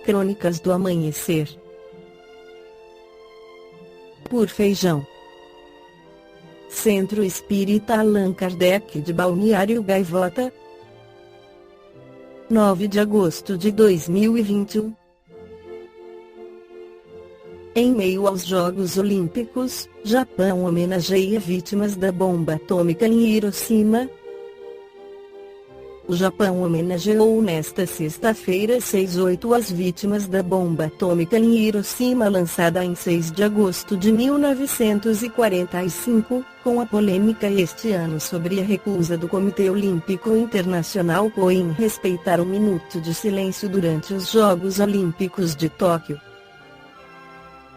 Crônicas do Amanhecer. Por Feijão. Centro Espírita Allan Kardec de Balneário Gaivota, 9 de agosto de 2021. Em meio aos Jogos Olímpicos, Japão homenageia vítimas da bomba atômica em Hiroshima. O Japão homenageou nesta sexta-feira 6/8 as vítimas da bomba atômica em Hiroshima lançada em 6 de agosto de 1945, com a polêmica este ano sobre a recusa do Comitê Olímpico Internacional em respeitar um minuto de silêncio durante os Jogos Olímpicos de Tóquio.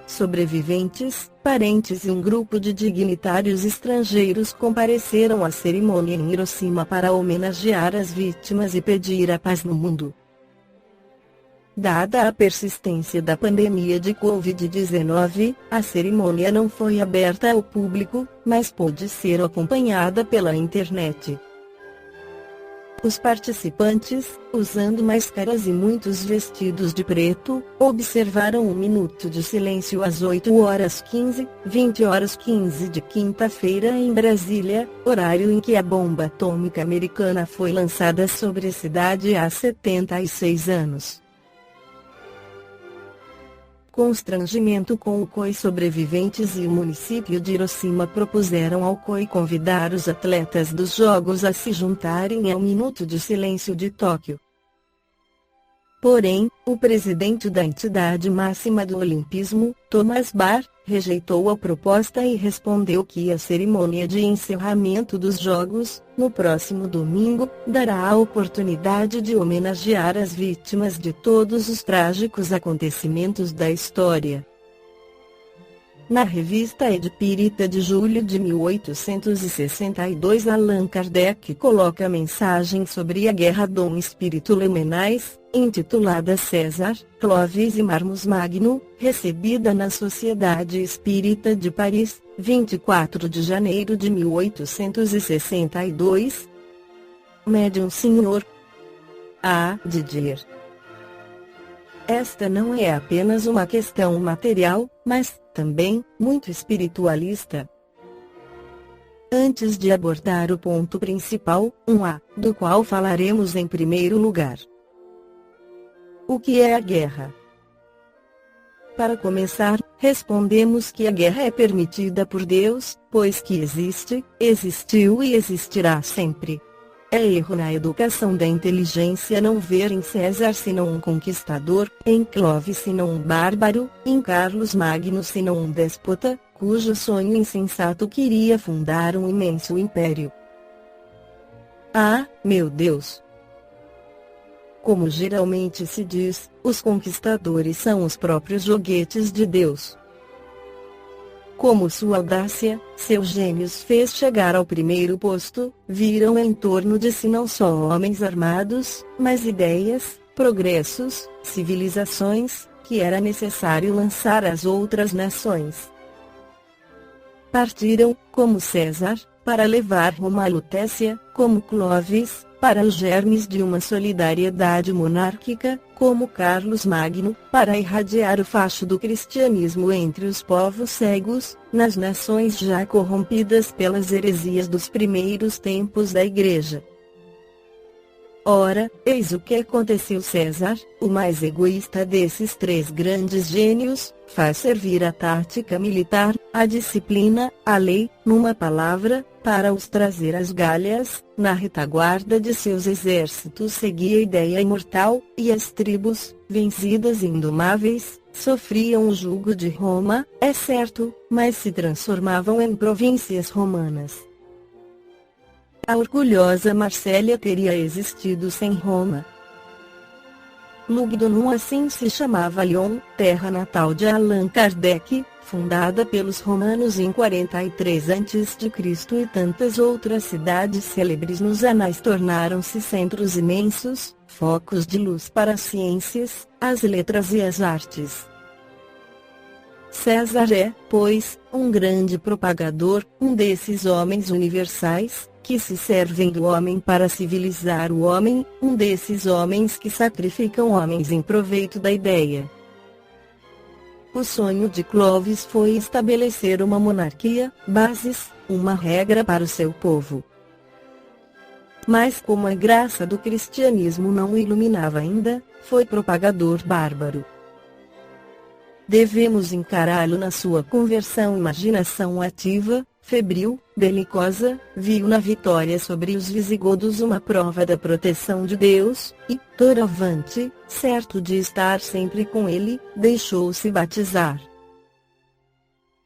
Sobreviventes, parentes e um grupo de dignitários estrangeiros compareceram à cerimônia em Hiroshima para homenagear as vítimas e pedir a paz no mundo. Dada a persistência da pandemia de Covid-19, a cerimônia não foi aberta ao público, mas pôde ser acompanhada pela internet. Os participantes, usando máscaras e muitos vestidos de preto, observaram um minuto de silêncio às 8h15, 20h15 de quinta-feira em Brasília, horário em que a bomba atômica americana foi lançada sobre a cidade há 76 anos. Constrangimento com o COI. Sobreviventes e o município de Hiroshima propuseram ao COI convidar os atletas dos Jogos a se juntarem ao Minuto de Silêncio de Tóquio. Porém, o presidente da entidade máxima do olimpismo, Thomas Bach, rejeitou a proposta e respondeu que a cerimônia de encerramento dos Jogos, no próximo domingo, dará a oportunidade de homenagear as vítimas de todos os trágicos acontecimentos da história. Na revista Espírita de julho de 1862, Allan Kardec coloca a mensagem sobre a Guerra Dom Espírito Lemenais, intitulada César, Clovis e Marmus Magno, recebida na Sociedade Espírita de Paris, 24 de janeiro de 1862. Médium Sr. A. Didier. Esta não é apenas uma questão material, mas, também, muito espiritualista. Antes de abordar o ponto principal, do qual falaremos em primeiro lugar. O que é a guerra? Para começar, respondemos que a guerra é permitida por Deus, pois que existe, existiu e existirá sempre. É erro na educação da inteligência não ver em César senão um conquistador, em Clovis senão um bárbaro, em Carlos Magno senão um déspota, cujo sonho insensato queria fundar um imenso império. Ah, meu Deus! Como geralmente se diz, os conquistadores são os próprios joguetes de Deus. Como sua audácia, seus gênios fez chegar ao primeiro posto, viram em torno de si não só homens armados, mas ideias, progressos, civilizações, que era necessário lançar às outras nações. Partiram, como César, para levar Roma à Lutécia, como Clovis, para os germes de uma solidariedade monárquica, como Carlos Magno, para irradiar o facho do cristianismo entre os povos cegos, nas nações já corrompidas pelas heresias dos primeiros tempos da Igreja. Ora, eis o que aconteceu. César, o mais egoísta desses três grandes gênios, faz servir a tática militar, a disciplina, a lei, numa palavra, para os trazer às galhas. Na retaguarda de seus exércitos seguia a ideia imortal, e as tribos, vencidas e indomáveis, sofriam o jugo de Roma, é certo, mas se transformavam em províncias romanas. A orgulhosa Marsella teria existido sem Roma. Lugdunum assim se chamava Lyon, terra natal de Allan Kardec, fundada pelos romanos em 43 a.C. e tantas outras cidades célebres nos anais tornaram-se centros imensos, focos de luz para as ciências, as letras e as artes. César é, pois, um grande propagador, um desses homens universais, que se servem do homem para civilizar o homem, um desses homens que sacrificam homens em proveito da ideia. O sonho de Clovis foi estabelecer uma monarquia, bases, uma regra para o seu povo. Mas como a graça do cristianismo não o iluminava ainda, foi propagador bárbaro. Devemos encará-lo na sua conversão. Imaginação ativa, febril, belicosa, viu na vitória sobre os visigodos uma prova da proteção de Deus, e, doravante, certo de estar sempre com ele, deixou-se batizar.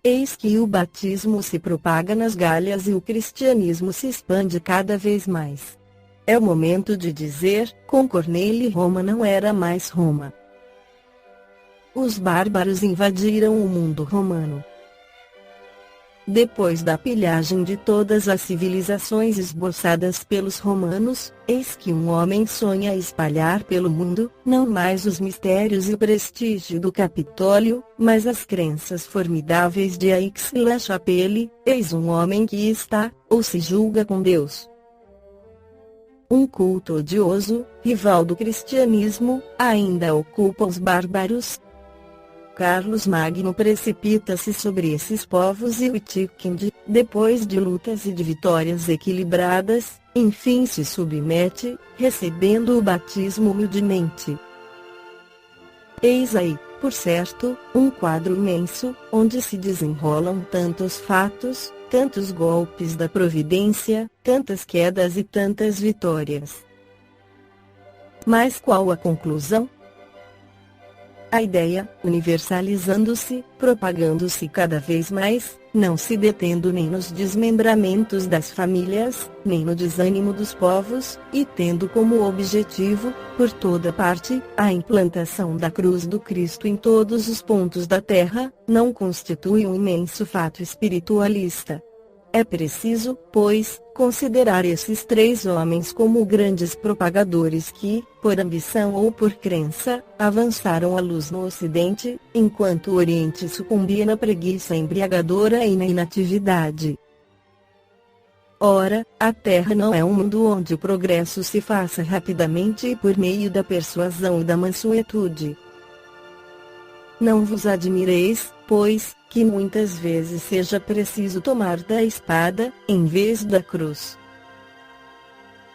Eis que o batismo se propaga nas Gálias e o cristianismo se expande cada vez mais. É o momento de dizer, com Cornélio, Roma não era mais Roma. Os bárbaros invadiram o mundo romano. Depois da pilhagem de todas as civilizações esboçadas pelos romanos, eis que um homem sonha espalhar pelo mundo, não mais os mistérios e o prestígio do Capitólio, mas as crenças formidáveis de Aix-la-Chapelle. Eis um homem que está, ou se julga com Deus. Um culto odioso, rival do cristianismo, ainda ocupa os bárbaros. Carlos Magno precipita-se sobre esses povos e Wittikind, depois de lutas e de vitórias equilibradas, enfim se submete, recebendo o batismo humildemente. Eis aí, por certo, um quadro imenso, onde se desenrolam tantos fatos, tantos golpes da providência, tantas quedas e tantas vitórias. Mas qual a conclusão? A ideia, universalizando-se, propagando-se cada vez mais, não se detendo nem nos desmembramentos das famílias, nem no desânimo dos povos, e tendo como objetivo, por toda parte, a implantação da cruz do Cristo em todos os pontos da terra, não constitui um imenso fato espiritualista. É preciso, pois, considerar esses três homens como grandes propagadores que, por ambição ou por crença, avançaram a luz no Ocidente, enquanto o Oriente sucumbia na preguiça embriagadora e na inatividade. Ora, a Terra não é um mundo onde o progresso se faça rapidamente e por meio da persuasão e da mansuetude. Não vos admireis, pois, que muitas vezes seja preciso tomar da espada, em vez da cruz.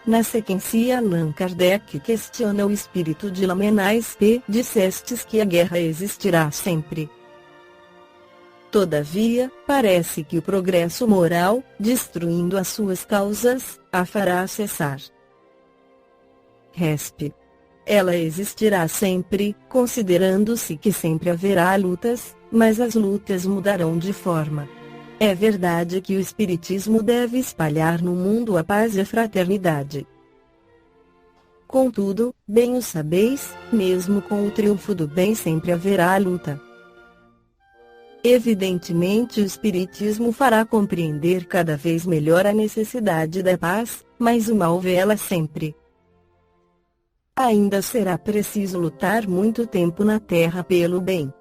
Na sequência, Allan Kardec questiona o espírito de Lamennais P. Dissestes que a guerra existirá sempre. Todavia, parece que o progresso moral, destruindo as suas causas, a fará cessar. Resp. Ela existirá sempre, considerando-se que sempre haverá lutas, mas as lutas mudarão de forma. É verdade que o Espiritismo deve espalhar no mundo a paz e a fraternidade. Contudo, bem o sabeis, mesmo com o triunfo do bem sempre haverá luta. Evidentemente o Espiritismo fará compreender cada vez melhor a necessidade da paz, mas o mal vela sempre. Ainda será preciso lutar muito tempo na Terra pelo bem.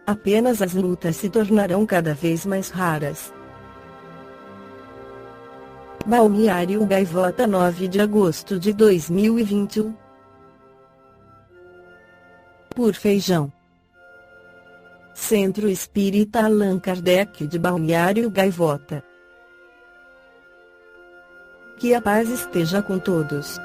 Apenas as lutas se tornarão cada vez mais raras. Balneário Gaivota, 9 de agosto de 2021. Por Feijão. Centro Espírita Allan Kardec de Balneário Gaivota. Que a paz esteja com todos.